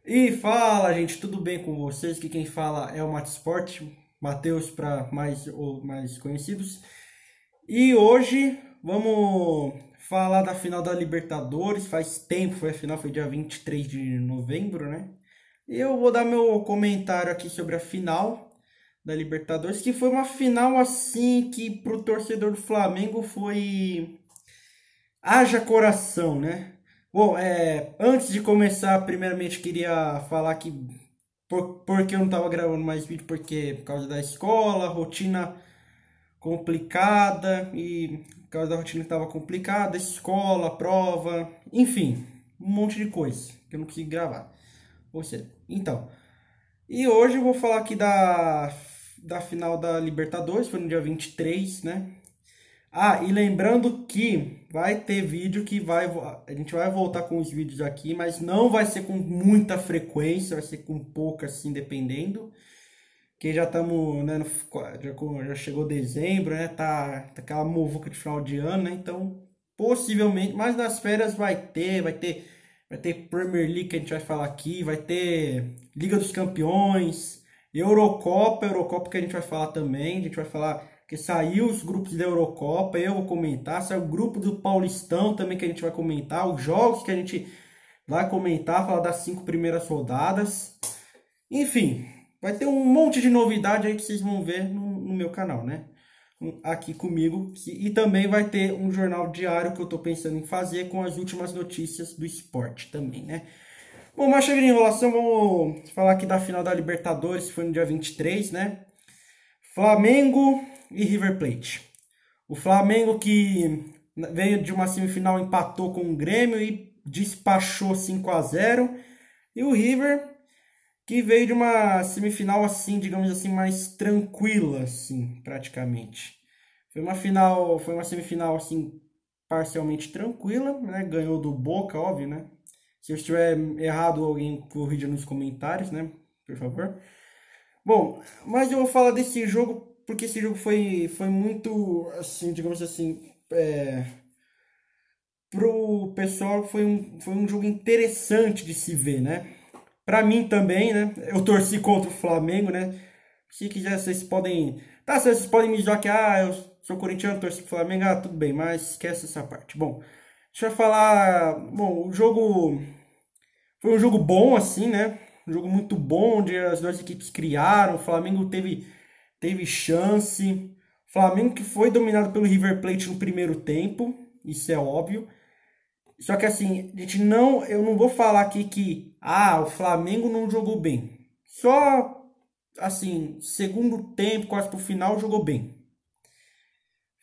E fala, gente, tudo bem com vocês? Aqui quem fala é o Matesport, Matheus para mais ou mais conhecidos. E hoje vamos falar da final da Libertadores. Faz tempo, foi a final, foi dia 23 de novembro, né? E eu vou dar meu comentário aqui sobre a final da Libertadores, que foi uma final assim que pro torcedor do Flamengo foi haja coração, né? Bom, antes de começar, primeiramente queria falar que porque eu não estava gravando mais vídeo, porque por causa da escola, rotina complicada, e por causa da rotina que estava complicada, escola, prova, enfim, um monte de coisa que eu não consegui gravar. Ou seja, então, e hoje eu vou falar aqui da final da Libertadores, foi no dia 23, né? Ah, e lembrando que vai ter vídeo que a gente vai voltar com os vídeos aqui, mas não vai ser com muita frequência, vai ser com pouca assim, dependendo. Que já estamos, né, já chegou dezembro, né? Tá aquela muvuca de final de ano, né? Então, possivelmente, mas nas férias vai ter Premier League que a gente vai falar aqui, vai ter Liga dos Campeões, Eurocopa que a gente vai falar também, a gente vai falar que saiu os grupos da Eurocopa, eu vou comentar, saiu o grupo do Paulistão também que a gente vai comentar, os jogos que a gente vai comentar, falar das 5 primeiras rodadas. Enfim, vai ter um monte de novidade aí que vocês vão ver no meu canal, né? Aqui comigo. E também vai ter um jornal diário que eu tô pensando em fazer com as últimas notícias do esporte também, né? Bom, mas chega de enrolação, vamos falar aqui da final da Libertadores, que foi no dia 23, né? Flamengo e River Plate. O Flamengo que veio de uma semifinal, empatou com o Grêmio e despachou 5-0. E o River que veio de uma semifinal assim, digamos assim, mais tranquila, assim, praticamente. Foi uma semifinal assim parcialmente tranquila, né? Ganhou do Boca, óbvio, né? Se eu estiver errado, alguém corrija nos comentários, né? Por favor. Bom, mas eu vou falar desse jogo porque esse jogo foi muito, assim, digamos assim, pro pessoal foi um jogo interessante de se ver, né? Pra mim também, né? Eu torci contra o Flamengo, né? Se quiser, vocês podem. Tá, vocês podem me dizer que eu sou corintiano, torço pro Flamengo, tudo bem, mas esquece essa parte. Bom, deixa eu falar. Bom, o jogo foi um jogo bom, assim, né? Um jogo muito bom, onde as duas equipes criaram. O Flamengo teve chance. O Flamengo que foi dominado pelo River Plate no primeiro tempo, isso é óbvio. Só que assim, a gente não, eu não vou falar aqui que o Flamengo não jogou bem. Só assim, segundo tempo, quase pro final, jogou bem.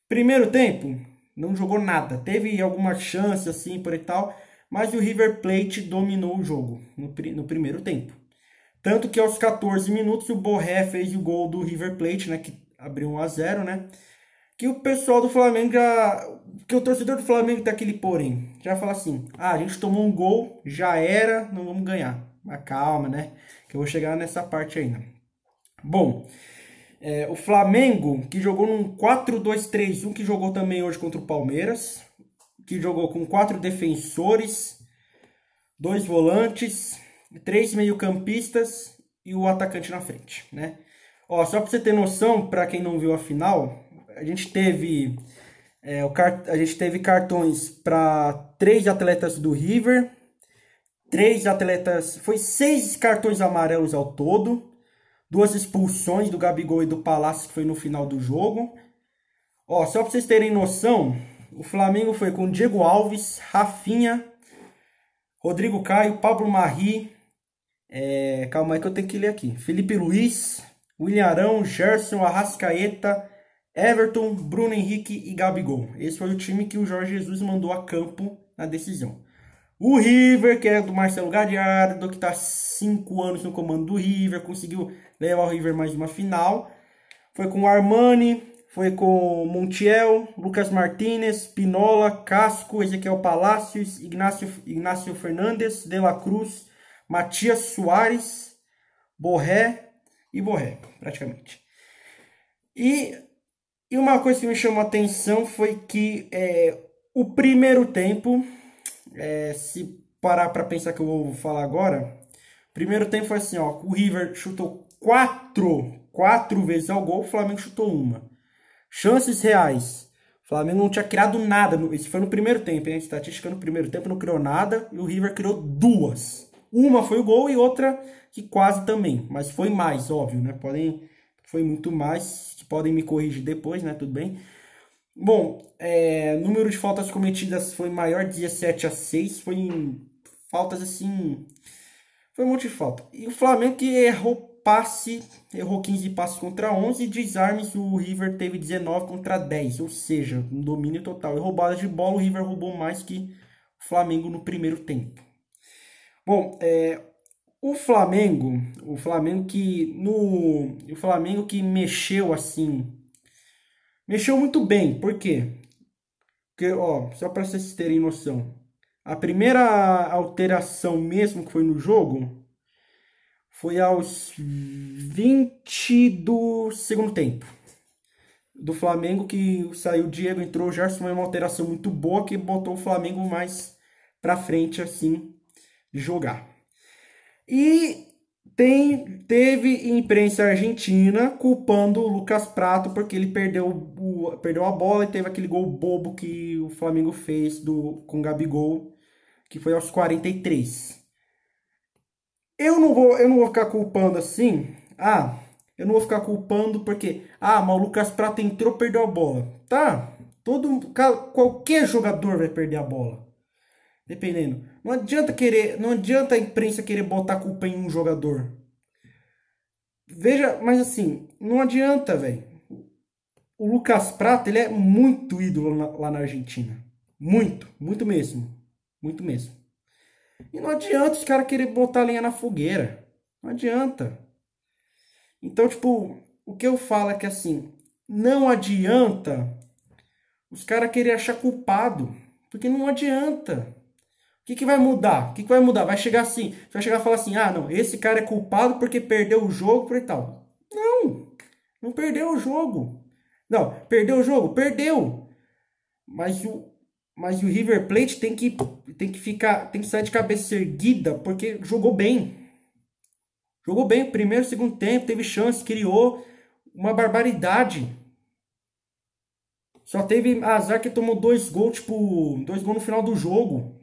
Primeiro tempo, não jogou nada. Teve alguma chance assim por e tal, mas o River Plate dominou o jogo no primeiro tempo. Tanto que aos 14 minutos o Borré fez o gol do River Plate, né, que abriu 1-0, né? Que o pessoal do Flamengo já. Que o torcedor do Flamengo tem aquele porém. Já fala assim: a gente tomou um gol, já era, não vamos ganhar. Mas calma, né? Que eu vou chegar nessa parte ainda. Bom, o Flamengo, que jogou num 4-2-3-1, que jogou também hoje contra o Palmeiras, que jogou com 4 defensores, 2 volantes, 3 meio-campistas e o atacante na frente, né? Ó, só para você ter noção, para quem não viu a final, a gente teve a gente teve cartões para 3 atletas do River, 3 atletas, foi 6 cartões amarelos ao todo, 2 expulsões do Gabigol e do Palácio que foi no final do jogo. Ó, só para vocês terem noção, o Flamengo foi com Diego Alves, Rafinha, Rodrigo Caio, Pablo Marri, calma aí que eu tenho que ler aqui. Felipe Luiz, William Arão, Gerson, Arrascaeta, Everton, Bruno Henrique e Gabigol. Esse foi o time que o Jorge Jesus mandou a campo na decisão. O River, que é do Marcelo Gallardo, que está 5 anos no comando do River, conseguiu levar o River mais uma final. Foi com Armani, foi com Montiel, Lucas Martinez, Pinola, Casco, Ezequiel Palacios, Ignacio Fernandes, De La Cruz, Matias Soares, Borré e Borré, praticamente. E, e uma coisa que me chamou a atenção foi que o primeiro tempo, se parar para pensar que eu vou falar agora, Primeiro tempo foi assim, ó, o River chutou quatro vezes ao gol, o Flamengo chutou uma. Chances reais. O Flamengo não tinha criado nada. Esse foi no primeiro tempo, hein? A estatística no primeiro tempo não criou nada e o River criou duas. Uma foi o gol e outra que quase também. Mas foi mais, óbvio, né? Foi muito mais. Podem me corrigir depois, né? Tudo bem. Bom, número de faltas cometidas foi maior, 17-6. Foi em faltas assim. Foi um monte de falta. E o Flamengo que errou 15 passes contra 11 e desarmes o River teve 19 contra 10, ou seja, um domínio total. E roubadas de bola, o River roubou mais que o Flamengo no primeiro tempo. Bom, o Flamengo que mexeu assim, mexeu muito bem. Por quê? Porque, ó, só para vocês terem noção, a primeira alteração mesmo que foi no jogo foi aos 20 do segundo tempo. Do Flamengo, que saiu o Diego, entrou o Gerson, foi uma alteração muito boa que botou o Flamengo mais pra frente, assim, de jogar. E teve imprensa argentina culpando o Lucas Prato porque ele perdeu a bola e teve aquele gol bobo que o Flamengo fez com o Gabigol, que foi aos 43. Eu não vou ficar culpando assim. Eu não vou ficar culpando porque, mas o Lucas Prato entrou, perdeu a bola. Tá? Qualquer jogador vai perder a bola. Dependendo. Não adianta a imprensa querer botar a culpa em um jogador. Veja, mas assim, não adianta, velho. O Lucas Prato, ele é muito ídolo lá na Argentina. Muito mesmo. Muito mesmo. E não adianta os caras querer botar a lenha na fogueira. Não adianta. Então, tipo, o que eu falo é que assim, não adianta os caras querer achar culpado. Porque não adianta. O que vai mudar? O que vai mudar? Vai chegar assim, vai chegar e falar assim, não, esse cara é culpado porque perdeu o jogo por e tal. Não perdeu o jogo. Não, perdeu o jogo? Perdeu. Mas o River Plate tem que sair de cabeça erguida porque jogou bem. Jogou bem, primeiro, segundo tempo, teve chance, criou uma barbaridade. Só teve azar que tomou 2 gols, tipo, 2 gols no final do jogo.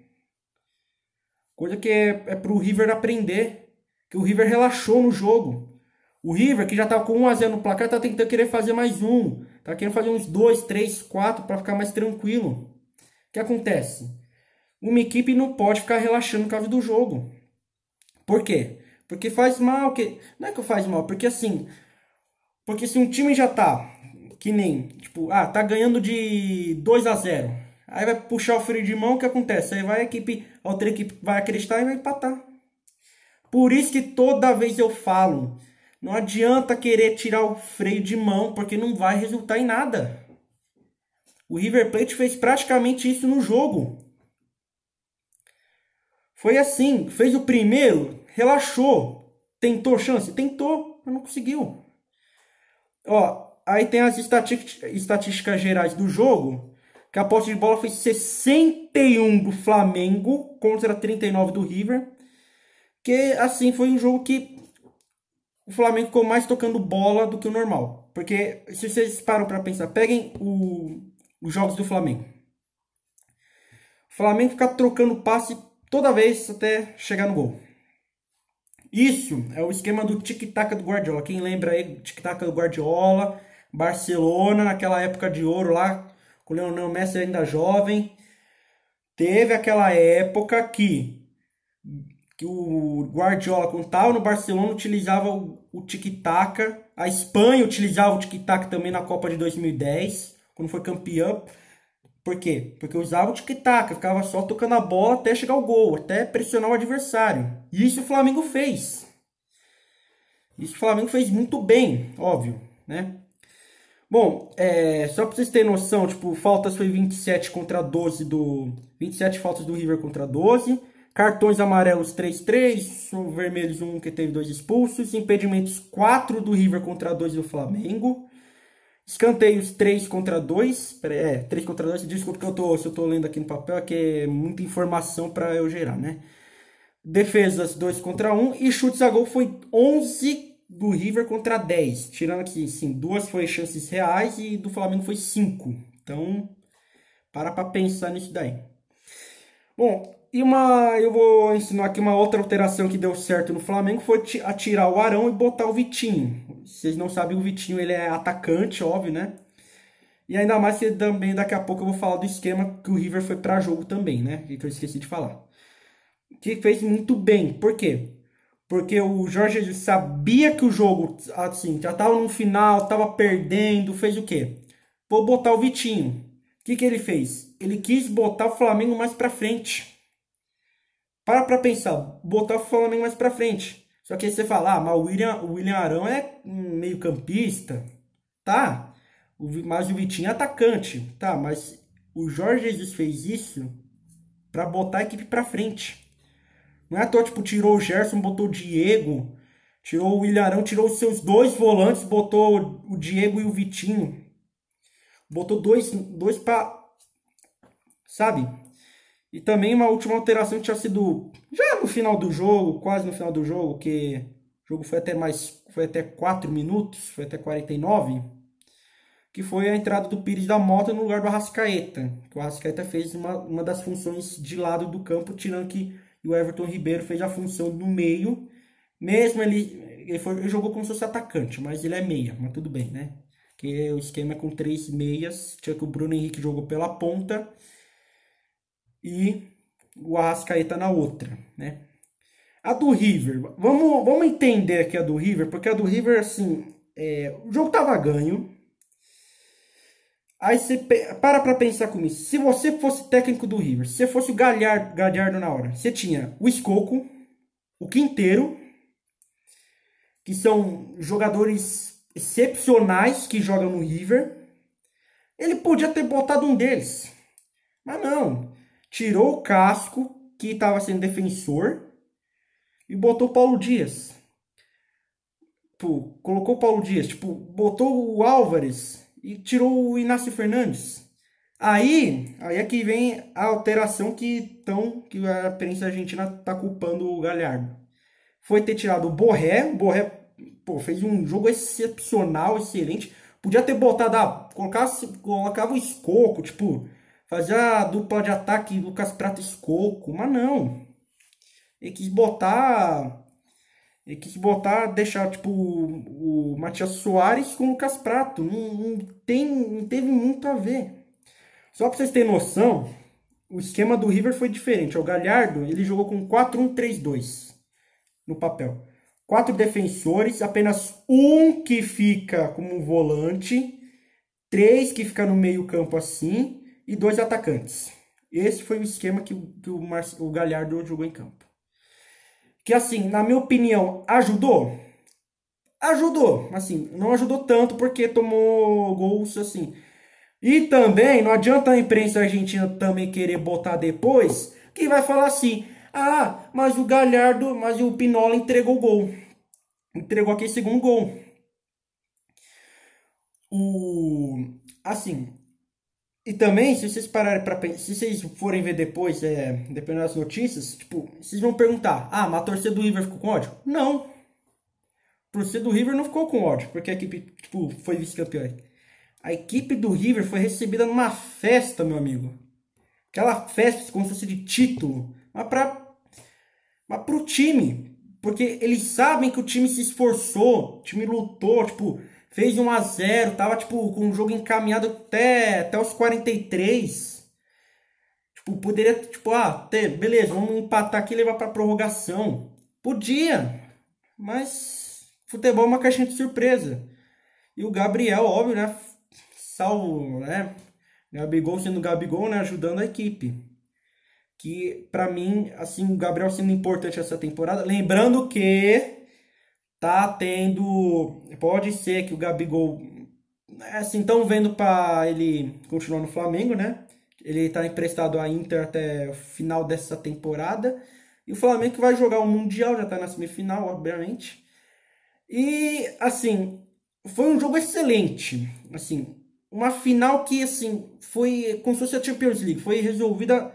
Coisa que é pro River aprender. Que o River relaxou no jogo. O River, que já tava com 1-0 no placar, tá tentando querer fazer mais um. Tá querendo fazer uns 2, 3, 4 para ficar mais tranquilo. O que acontece? Uma equipe não pode ficar relaxando por causa do jogo. Por quê? Porque faz mal. Não é que faz mal, porque assim... Porque se um time já tá... Que nem... Tipo, tá ganhando de 2-0. Aí vai puxar o freio de mão, o que acontece? Aí a outra equipe vai acreditar e vai empatar. Por isso que toda vez eu falo... Não adianta querer tirar o freio de mão, porque não vai resultar em nada. O River Plate fez praticamente isso no jogo. Foi assim, fez o primeiro, relaxou. Tentou chance? Tentou, mas não conseguiu. Ó, aí tem as estatísticas gerais do jogo, que a posse de bola foi 61 do Flamengo contra 39 do River. Que assim, foi um jogo que o Flamengo ficou mais tocando bola do que o normal. Porque se vocês param para pensar, peguem os jogos do Flamengo. O Flamengo fica trocando passe toda vez até chegar no gol. Isso é o esquema do tic-tac do Guardiola. Quem lembra aí do tic-tac do Guardiola, Barcelona, naquela época de ouro lá, com o Lionel Messi ainda jovem. Teve aquela época que o Guardiola, quando estava no Barcelona, utilizava o tic-tac. A Espanha utilizava o tic-tac também na Copa de 2010, quando foi campeão. Por quê? Porque usava o tic-tac, ficava só tocando a bola até chegar ao gol, até pressionar o adversário. E isso o Flamengo fez. Isso o Flamengo fez muito bem, óbvio, né? Bom, só pra vocês terem noção, tipo, faltas foi 27 contra 12 27 faltas do River contra 12. Cartões amarelos 3-3, vermelhos 1 que teve 2 expulsos. Impedimentos 4 do River contra 2 do Flamengo. Escanteios 3 contra 2. 3 contra 2. Desculpa que se eu tô lendo aqui no papel, que é muita informação para eu gerar, né? defesas 2 contra 1 e chutes a gol foi 11 do River contra 10. Tirando aqui, sim, 2 foi chances reais e do Flamengo foi 5. Então, para pensar nisso daí. Bom, eu vou ensinar aqui uma outra alteração que deu certo no Flamengo, foi tirar o Arão e botar o Vitinho. Vocês não sabem, o Vitinho ele é atacante, óbvio, né? E ainda mais que também daqui a pouco eu vou falar do esquema que o River foi para jogo também, né? Que eu esqueci de falar. Que fez muito bem. Por quê? Porque o Jorge Jesus sabia que o jogo, assim, já estava no final, estava perdendo, fez o quê? Vou botar o Vitinho. O que ele fez? Ele quis botar o Flamengo mais para frente. Para pensar, botar o Flamengo mais para frente. Só que aí você fala, ah, mas o William Arão é meio campista. Tá, mas o Vitinho é atacante. Tá, mas o Jorge Jesus fez isso para botar a equipe para frente. Não é à toa, tipo, tirou o Gerson, botou o Diego, tirou o Ilharão, tirou os seus 2 volantes, botou o Diego e o Vitinho. Botou dois para, sabe? E também uma última alteração que tinha sido já no final do jogo, quase no final do jogo, que o jogo foi até 4 minutos, foi até 49, que foi a entrada do Pires da Mota no lugar do Arrascaeta. Que o Arrascaeta fez uma das funções de lado do campo, tirando que o Everton Ribeiro fez a função no meio. Mesmo ele jogou como se fosse atacante, mas ele é meia, mas tudo bem, né? Porque o esquema é com 3 meias, tinha que o Bruno Henrique jogou pela ponta e o Arrascaeta na outra, né? A do River, vamos entender aqui a do River, porque a do River, assim, o jogo tava ganho. Aí você para pensar comigo. Se você fosse técnico do River, se você fosse o Galhardo na hora, você tinha o Escoco, o Quinteiro, que são jogadores excepcionais que jogam no River. Ele podia ter botado um deles, mas não. Tirou o Casco, que estava sendo defensor, e botou o Paulo Dias. Pô, colocou o Paulo Dias, tipo, botou o Álvares e tirou o Inácio Fernandes. Aí é que vem a alteração que a imprensa argentina tá culpando o Galhardo. Foi ter tirado o Borré, pô, fez um jogo excepcional, excelente. Podia ter botado, colocava o Escoco, tipo, fazia a dupla de ataque Lucas Prato Escoco, mas não. Ele quis botar, deixar tipo o Matias Soares com o Lucas Prato. Não teve muito a ver. Só para vocês terem noção, o esquema do River foi diferente. O Galhardo, ele jogou com 4-1-3-2 no papel. 4 defensores, apenas um que fica como volante, 3 que fica no meio campo assim e 2 atacantes. Esse foi o esquema que o Galhardo jogou em campo. Que assim, na minha opinião, ajudou? Ajudou, assim, não ajudou tanto porque tomou gols assim. E também não adianta a imprensa argentina também querer botar depois, que vai falar assim: "Ah, mas o Galhardo, mas o Pinola entregou o gol. Entregou aquele segundo gol." Assim, e também, se vocês pararem para pensar, se vocês forem ver depois, dependendo das notícias, tipo, vocês vão perguntar: "Ah, mas a torcida do River ficou com ódio?" Não. A torcida do River não ficou com ódio, porque a equipe, tipo, foi vice-campeã. A equipe do River foi recebida numa festa, meu amigo. Aquela festa como se fosse de título, mas pro time. Porque eles sabem que o time se esforçou, o time lutou, tipo, fez 1-0, tava tipo com o jogo encaminhado até os 43. Tipo, poderia, tipo, beleza, vamos empatar aqui e levar pra prorrogação. Podia, mas futebol é uma caixinha de surpresa. E o Gabriel, óbvio, né, salvo, né, Gabigol sendo Gabigol, né, ajudando a equipe. Que pra mim, assim, o Gabriel sendo importante essa temporada. Lembrando que tá tendo, pode ser que o Gabigol, assim, estão vendo para ele continuar no Flamengo, né? Ele tá emprestado à Inter até o final dessa temporada. E o Flamengo vai jogar o Mundial, já tá na semifinal, obviamente. E, assim, foi um jogo excelente. Assim, uma final que, assim, foi como se fosse a Champions League. Foi resolvida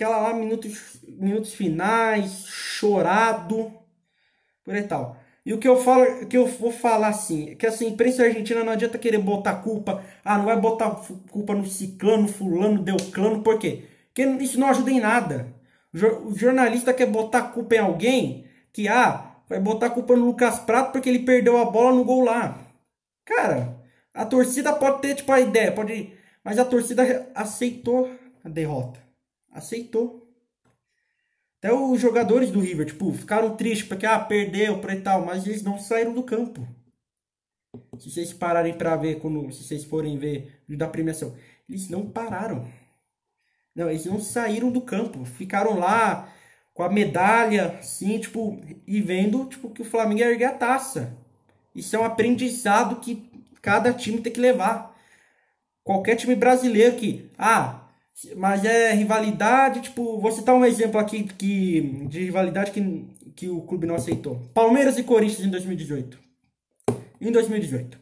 aquela lá, minutos finais, chorado, por aí tal. E o que eu falo, que eu vou falar assim, que assim, a imprensa argentina não adianta querer botar culpa, não vai botar culpa no ciclano, fulano, delclano, por quê? Porque isso não ajuda em nada. O jornalista quer botar culpa em alguém que, vai botar culpa no Lucas Prato porque ele perdeu a bola no gol lá. Cara, a torcida pode ter, tipo, a ideia, mas a torcida aceitou a derrota. Aceitou. Até os jogadores do River, tipo, ficaram tristes porque, perdeu, por e tal, mas eles não saíram do campo. Se vocês pararem pra ver, se vocês forem ver da premiação, eles não pararam. Não, eles não saíram do campo. Ficaram lá com a medalha, assim, tipo, e vendo, tipo, que o Flamengo ia erguer a taça. Isso é um aprendizado que cada time tem que levar. Qualquer time brasileiro que, mas é rivalidade, tipo, vou citar um exemplo aqui de rivalidade que o clube não aceitou. Palmeiras e Corinthians em 2018. Em 2018.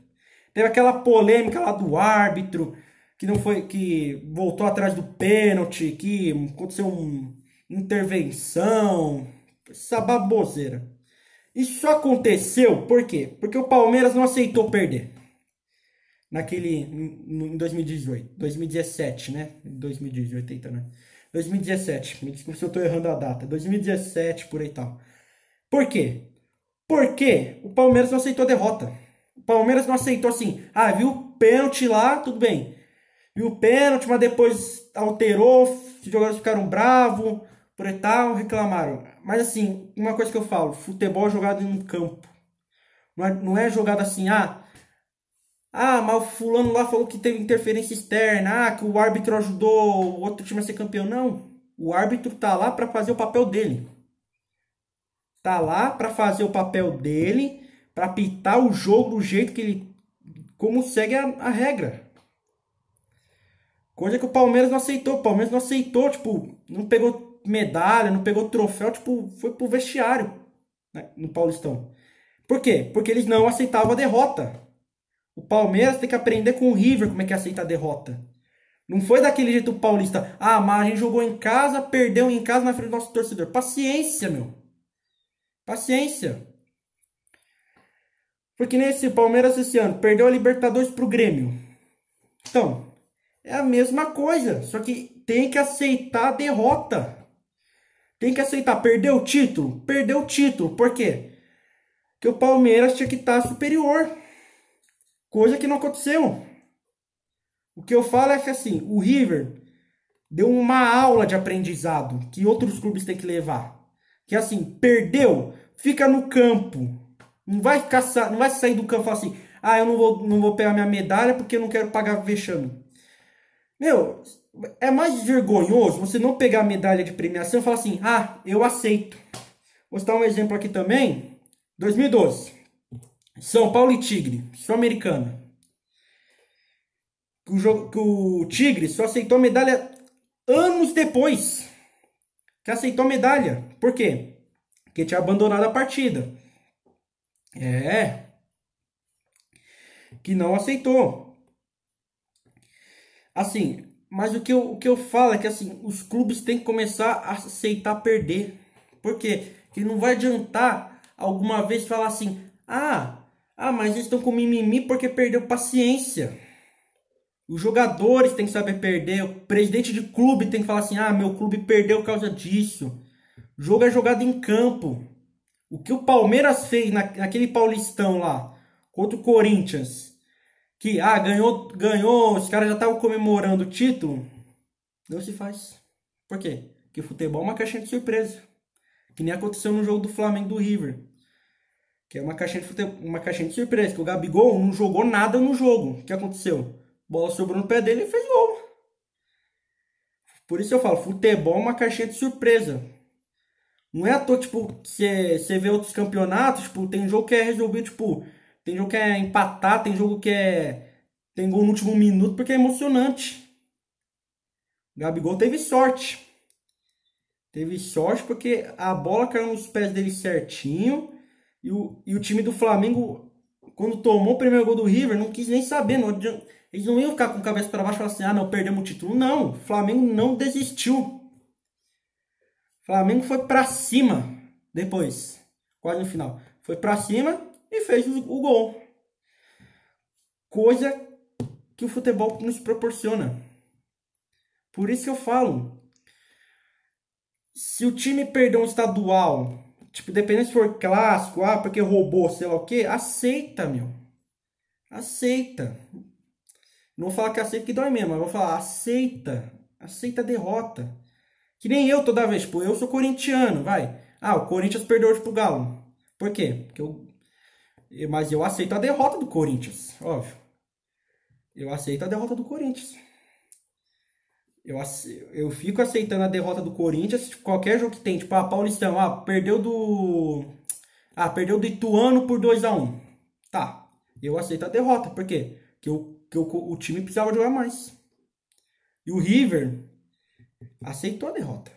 Teve aquela polêmica lá do árbitro, que não foi, que voltou atrás do pênalti, que aconteceu uma intervenção, essa baboseira. Isso só aconteceu por quê? Porque o Palmeiras não aceitou perder. Em 2018, 2017, né? 2018, eita, né? 2017, me desculpe se eu estou errando a data. 2017, por aí e tal. Por quê? Porque o Palmeiras não aceitou a derrota. O Palmeiras não aceitou assim, viu o pênalti lá, tudo bem. Viu o pênalti, mas depois alterou, os jogadores ficaram bravos, por aí tal, reclamaram. Mas assim, uma coisa que eu falo, futebol é jogado em um campo. Não é jogado assim, mas o fulano lá falou que teve interferência externa, que o árbitro ajudou o outro time a ser campeão. Não, o árbitro tá lá para fazer o papel dele. Tá lá para fazer o papel dele, para apitar o jogo do jeito que ele, como segue a regra. Coisa que o Palmeiras não aceitou. O Palmeiras não aceitou, tipo, não pegou medalha, não pegou troféu, tipo, foi pro vestiário, né, no Paulistão. Por quê? Porque eles não aceitavam a derrota. O Palmeiras tem que aprender com o River como é que aceita a derrota. Não foi daquele jeito o paulista. Mas a gente jogou em casa, perdeu em casa na frente do nosso torcedor. Paciência, meu. Paciência. Porque nesse Palmeiras esse ano perdeu a Libertadores pro Grêmio. Então, é a mesma coisa. Só que tem que aceitar a derrota. Tem que aceitar. Perdeu o título? Perdeu o título. Por quê? Porque o Palmeiras tinha que estar superior. Coisa que não aconteceu. O que eu falo é que assim, o River deu uma aula de aprendizado que outros clubes têm que levar. Que assim, perdeu, fica no campo. Não vai sair do campo e falar assim, eu não vou pegar minha medalha porque eu não quero pagar vexame. Meu, é mais vergonhoso você não pegar a medalha de premiação e falar assim, eu aceito. Vou citar um exemplo aqui também. 2012. São Paulo e Tigre, Sul-Americana. Que o Tigre só aceitou a medalha anos depois. Que aceitou a medalha. Por quê? Porque tinha abandonado a partida. Que não aceitou. Assim, mas o que eu falo é que assim, os clubes têm que começar a aceitar perder. Por quê? Porque não vai adiantar alguma vez falar assim, mas eles estão com mimimi porque perdeu paciência. Os jogadores têm que saber perder. O presidente de clube tem que falar assim, meu clube perdeu por causa disso. O jogo é jogado em campo. O que o Palmeiras fez naquele Paulistão lá, contra o Corinthians, que ganhou, os caras já estavam comemorando o título, não se faz. Por quê? Porque futebol é uma caixinha de surpresa. Que nem aconteceu no jogo do Flamengo e do River. Que é uma caixinha de surpresa. Que o Gabigol não jogou nada no jogo. O que aconteceu? Bola sobrou no pé dele e fez gol. Por isso eu falo, futebol é uma caixinha de surpresa. Não é à toa, tipo, você vê outros campeonatos, tipo, tem jogo que é resolvido, tipo, tem jogo que é empatar, tem jogo que tem gol no último minuto, porque é emocionante. O Gabigol teve sorte. Teve sorte porque a bola caiu nos pés dele certinho. E o time do Flamengo, quando tomou o primeiro gol do River, não quis nem saber. Eles não iam ficar com a cabeça para baixo e falar assim, não, perdemos o título. Não, o Flamengo não desistiu. Flamengo foi pra cima depois, quase no final. Foi pra cima e fez o gol. Coisa que o futebol nos proporciona. Por isso que eu falo, se o time perder um estadual, tipo, dependendo se for clássico, porque roubou, sei lá o que, aceita, meu. Aceita. Não vou falar que aceita que dói mesmo, mas vou falar, aceita. Aceita a derrota. Que nem eu toda vez, tipo, eu sou corintiano, vai. O Corinthians perdeu hoje pro Galo. Por quê? Mas eu aceito a derrota do Corinthians, óbvio. Eu aceito a derrota do Corinthians. Eu fico aceitando a derrota do Corinthians, tipo, qualquer jogo que tem, tipo, Paulistão, perdeu do Ituano por 2-1. Tá, eu aceito a derrota, por quê? O time precisava jogar mais. E o River aceitou a derrota.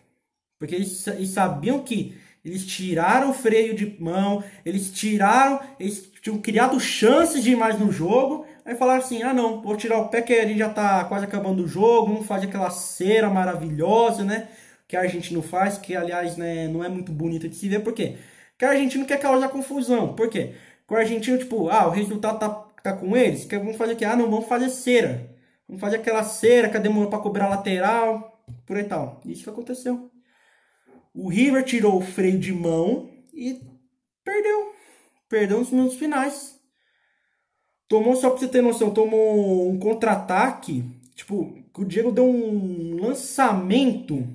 Porque eles sabiam que eles tiraram o freio de mão, eles tinham criado chances demais no jogo, aí falaram assim, não, vou tirar o pé que a gente já tá quase acabando o jogo, vamos fazer aquela cera maravilhosa, né, que a argentino faz, que aliás, né, não é muito bonita de se ver, por quê? Porque a argentino quer causar confusão, por quê? Porque o argentino, tipo, o resultado tá com eles, que vamos fazer aqui, não, vamos fazer cera, vamos fazer aquela cera que demorou pra cobrar lateral, por aí tal, isso que aconteceu. O River tirou o freio de mão e perdeu. Perdeu nos minutos finais. Só pra você ter noção, tomou um contra-ataque. Tipo, o Diego deu um lançamento.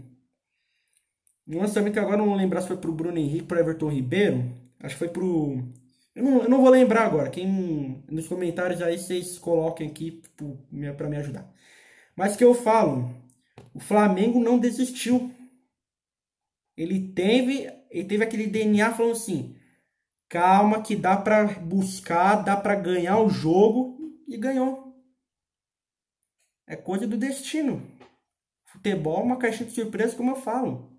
Um lançamento que agora eu não vou lembrar se foi pro Bruno Henrique, pro Everton Ribeiro. Acho que foi pro... Eu não vou lembrar agora. Nos comentários aí vocês coloquem aqui pra me ajudar. Mas que eu falo, o Flamengo não desistiu. Ele teve aquele DNA falando assim, calma que dá pra buscar, dá pra ganhar o jogo, e ganhou. É coisa do destino. Futebol é uma caixinha de surpresa, como eu falo.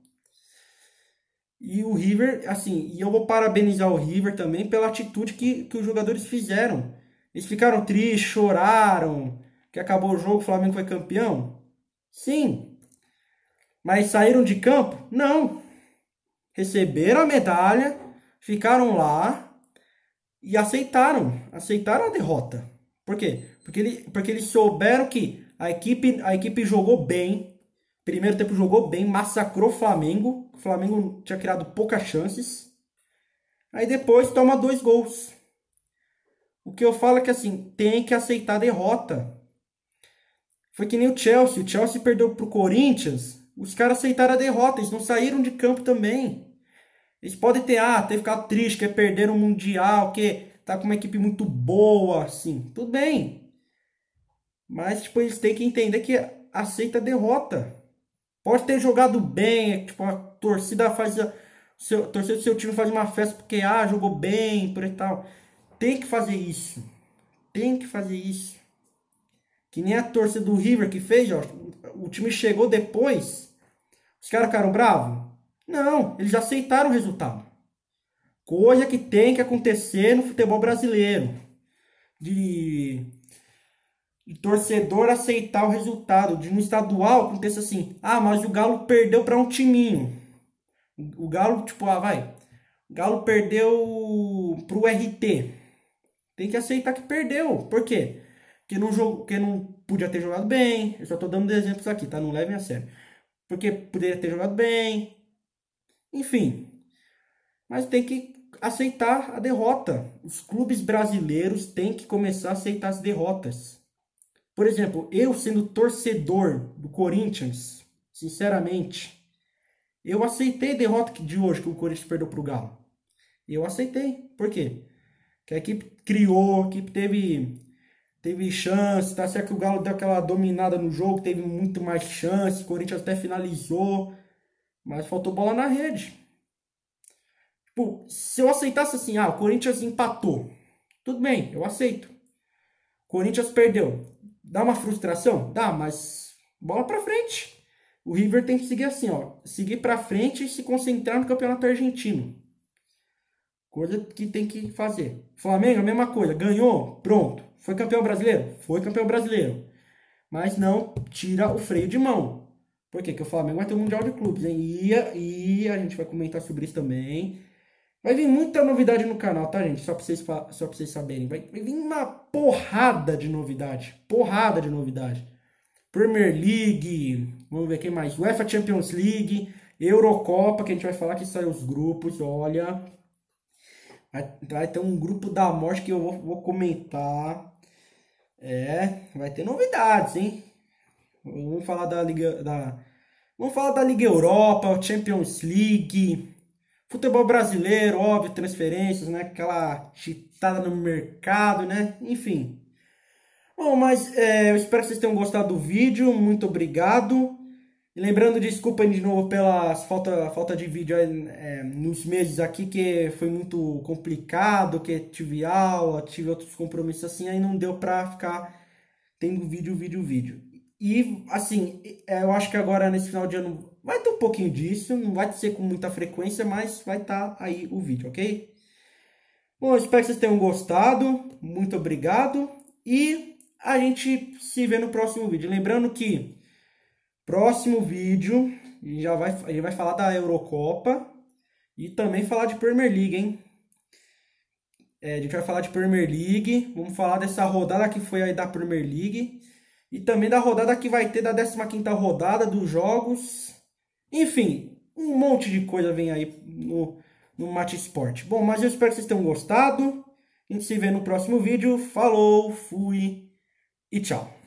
E o River, assim, e eu vou parabenizar o River também pela atitude que os jogadores fizeram. Eles ficaram tristes, choraram, que acabou o jogo, o Flamengo foi campeão. Sim. Mas saíram de campo? Não. Receberam a medalha, ficaram lá e aceitaram a derrota. Por quê? Porque eles souberam que a equipe jogou bem, primeiro tempo jogou bem, massacrou o Flamengo tinha criado poucas chances, aí depois toma 2 gols. O que eu falo é que assim, tem que aceitar a derrota. Foi que nem o Chelsea perdeu pro Corinthians, os caras aceitaram a derrota, eles não saíram de campo também. Eles podem ter ficado triste, que perderam o Mundial, que tá com uma equipe muito boa, assim. Tudo bem. Mas, tipo, eles têm que entender que aceita a derrota. Pode ter jogado bem, tipo, a torcida torcida do seu time faz uma festa porque, jogou bem, por e tal. Tem que fazer isso. Tem que fazer isso. Que nem a torcida do River que fez, ó. O time chegou depois. Os caras ficaram bravos? Não, eles aceitaram o resultado. Coisa que tem que acontecer no futebol brasileiro. De torcedor aceitar o resultado. De no estadual aconteça assim. Mas o Galo perdeu para um timinho. O Galo, tipo, o Galo perdeu pro RT. Tem que aceitar que perdeu. Por quê? Porque não podia ter jogado bem. Eu só tô dando exemplos aqui, tá? Não levem a sério. Porque poderia ter jogado bem. Enfim. Mas tem que aceitar a derrota. Os clubes brasileiros têm que começar a aceitar as derrotas. Por exemplo, eu sendo torcedor do Corinthians, sinceramente, eu aceitei a derrota de hoje que o Corinthians perdeu para o Galo. Eu aceitei. Por quê? Porque a equipe criou, a equipe teve chance, tá certo que o Galo deu aquela dominada no jogo, teve muito mais chance, o Corinthians até finalizou, mas faltou bola na rede. Tipo, se eu aceitasse assim, o Corinthians empatou. Tudo bem, eu aceito. Corinthians perdeu. Dá uma frustração? Dá, mas bola pra frente. O River tem que seguir assim, ó. Seguir pra frente e se concentrar no campeonato argentino. Coisa que tem que fazer. Flamengo, a mesma coisa. Ganhou? Pronto. Foi campeão brasileiro? Foi campeão brasileiro. Mas não tira o freio de mão. Por quê? Porque o Flamengo vai ter um Mundial de Clubes, hein? E a gente vai comentar sobre isso também. Vai vir muita novidade no canal, tá, gente? Só pra vocês saberem. Vai vir uma porrada de novidade. Porrada de novidade. Premier League, vamos ver quem mais. UEFA Champions League, Eurocopa, que a gente vai falar que saiu os grupos, olha. Vai ter um grupo da morte que eu vou comentar. Vai ter novidades, hein? Vamos falar vamos falar da Liga Europa, Champions League, futebol brasileiro, óbvio, transferências, né? Aquela chitada no mercado, né? Enfim. Bom, mas eu espero que vocês tenham gostado do vídeo. Muito obrigado. E lembrando, desculpa de novo pela falta de vídeo nos meses aqui, que foi muito complicado, que tive aula, tive outros compromissos assim, aí não deu pra ficar tendo vídeo. E, assim, eu acho que agora nesse final de ano vai ter um pouquinho disso, não vai ser com muita frequência, mas vai estar aí o vídeo, ok? Bom, eu espero que vocês tenham gostado, muito obrigado, e a gente se vê no próximo vídeo. Lembrando que próximo vídeo a gente vai falar da Eurocopa e também falar de Premier League, hein? A gente vai falar de Premier League, vamos falar dessa rodada que foi aí da Premier League e também da rodada que vai ter da 15ª rodada dos jogos. Enfim, um monte de coisa vem aí no Mate Sport. Bom, mas eu espero que vocês tenham gostado. A gente se vê no próximo vídeo. Falou, fui e tchau.